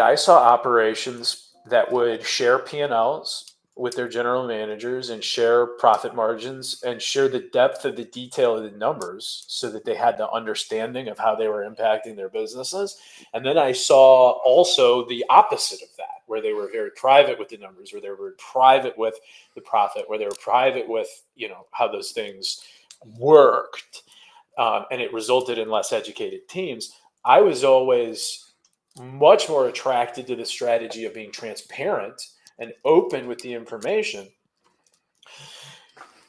I saw operations that would share P&Ls with their general managers and share profit margins and share the depth of the detail of the numbers so that they had the understanding of how they were impacting their businesses. And then I saw also the opposite of that, where they were very private with the numbers, where they were private with the profit, where they were private with, how those things worked. And it resulted in less educated teams. I was always much more attracted to the strategy of being transparent and open with the information.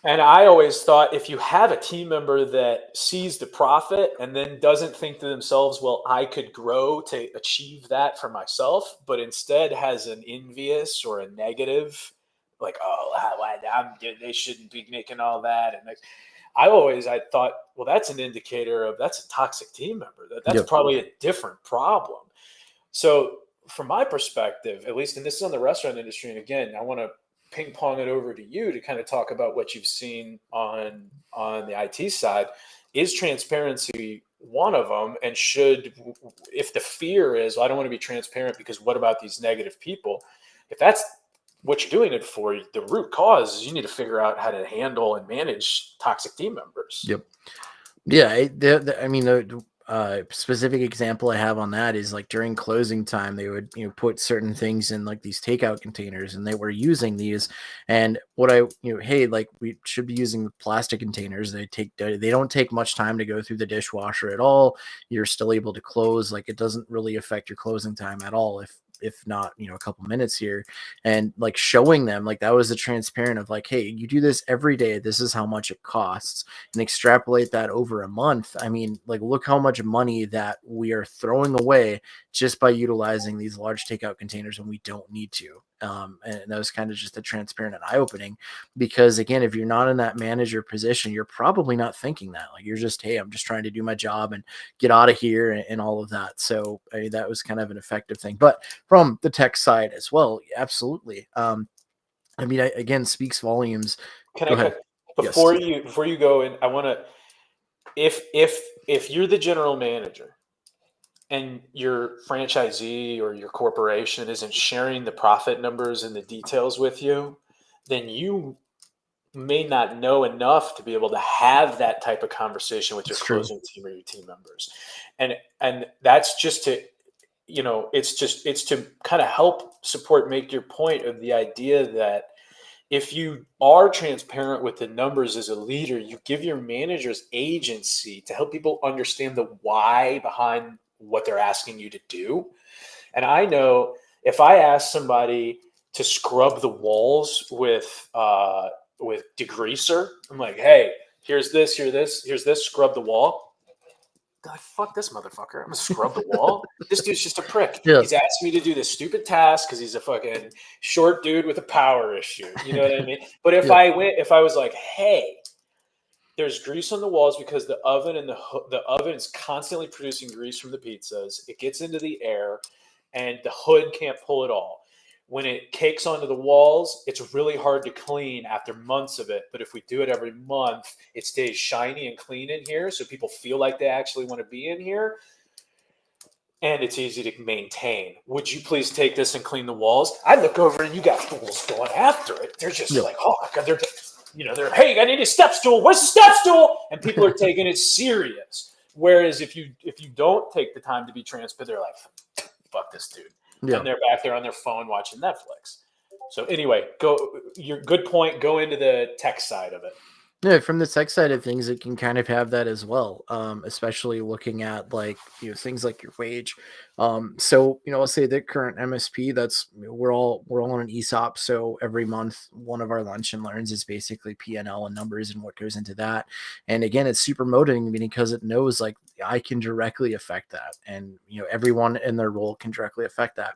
And I always thought if you have a team member that sees the profit and then doesn't think to themselves, well, I could grow to achieve that for myself, but instead has an envious or a negative, like, they shouldn't be making all that. And I thought, well, that's an indicator of that's a toxic team member. That's probably a different problem. So from my perspective, at least, and this is on the restaurant industry, and again, I want to ping pong it over to you to kind of talk about what you've seen on the IT side. Is transparency one of them? And if the fear is, well, I don't want to be transparent because what about these negative people? If that's what you're doing it for, the root cause is you need to figure out how to handle and manage toxic team members. Yep. Yeah. I mean, the specific example I have on that is like during closing time, they would, put certain things in like these takeout containers and they were using these. And hey, like we should be using plastic containers. They don't take much time to go through the dishwasher at all. You're still able to close. Like it doesn't really affect your closing time at all. If not, a couple minutes here, and like showing them like that was a transparent of like, hey, you do this every day. This is how much it costs, and extrapolate that over a month. I mean, like, look how much money that we are throwing away just by utilizing these large takeout containers when we don't need to. And that was kind of just a transparent and eye-opening, because again, if you're not in that manager position, you're probably not thinking that. Like you're just, hey, I'm just trying to do my job and get out of here and all of that. So that was kind of an effective thing. But from the tech side as well, absolutely. I mean, again, speaks volumes. Go ahead. Before you go in, I want to, if you're the general manager and your franchisee or your corporation isn't sharing the profit numbers and the details with you, then you may not know enough to be able to have that type of conversation with your closing team or your team members. And that's just to, it's to kind of help support, make your point of the idea that if you are transparent with the numbers as a leader, you give your managers agency to help people understand the why behind what they're asking you to do. And I know if I ask somebody to scrub the walls with degreaser, I'm like, hey, here's this, scrub the wall. Like, fuck this motherfucker. I'm gonna scrub the wall. This dude's just a prick. Yeah. He's asked me to do this stupid task because he's a fucking short dude with a power issue. You know what I mean? But if I was like, hey, there's grease on the walls because the oven and the oven is constantly producing grease from the pizzas. It gets into the air, and the hood can't pull it all. When it cakes onto the walls, it's really hard to clean after months of it. But if we do it every month, it stays shiny and clean in here, so people feel like they actually want to be in here. And it's easy to maintain. Would you please take this and clean the walls? I look over and you got fools going after it. They're just like, oh my God, they're, hey, I need a step stool. Where's the step stool? And people are taking it serious. Whereas if you don't take the time to be transparent, they're like, fuck this dude. Yeah. And they're back there on their phone watching Netflix. So anyway, your good point. Go into the tech side of it. Yeah, from the tech side of things, it can kind of have that as well, especially looking at like things like your wage. So let's say the current MSP, we're all on an ESOP. So every month, one of our lunch and learns is basically P&L and numbers and what goes into that. And again, it's super motivating because it knows like I can directly affect that, and everyone in their role can directly affect that.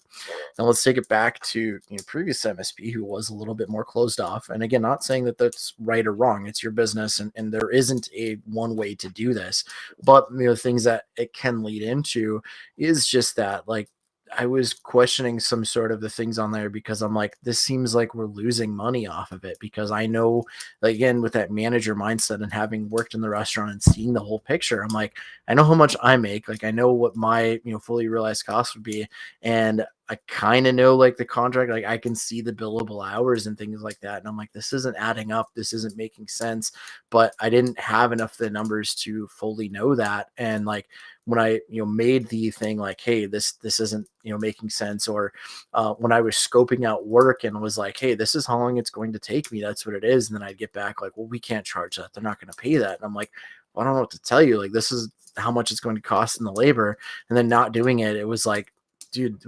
Now let's take it back to previous MSP who was a little bit more closed off. And again, not saying that that's right or wrong. It's your business, and there isn't a one way to do this, but things that it can lead into is just that, like, I was questioning some sort of the things on there because I'm like, this seems like we're losing money off of it, because I know, like, again, with that manager mindset and having worked in the restaurant and seeing the whole picture, I'm like, I know how much I make. Like, I know what my, fully realized cost would be. And I kind of know like the contract, like I can see the billable hours and things like that. And I'm like, this isn't adding up. This isn't making sense. But I didn't have enough of the numbers to fully know that. And like, when I made the thing like, hey, this isn't making sense, or when I was scoping out work and was like, hey, this is how long it's going to take me, that's what it is, and then I'd get back like, well, we can't charge that, they're not going to pay that, and I'm like, well, I don't know what to tell you, like this is how much it's going to cost in the labor, and then not doing it, it was like, dude,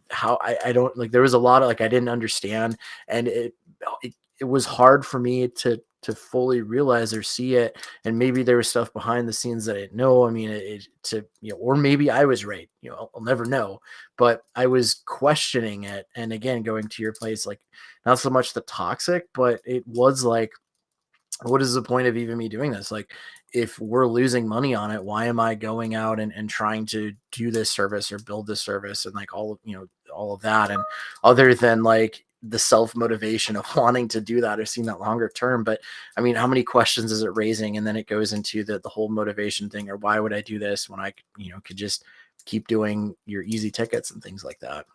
how I don't like, there was a lot of like I didn't understand, and it was hard for me to fully realize or see it. And maybe there was stuff behind the scenes that I didn't know. I mean, or maybe I was right, I'll never know, but I was questioning it. And again, going to your place, like not so much the toxic, but it was like, what is the point of even me doing this? Like, if we're losing money on it, why am I going out and trying to do this service or build this service and like all of that? And other than like the self motivation of wanting to do that or seeing that longer term. But I mean, how many questions is it raising? And then it goes into the whole motivation thing, or why would I do this when I, could just keep doing your easy tickets and things like that.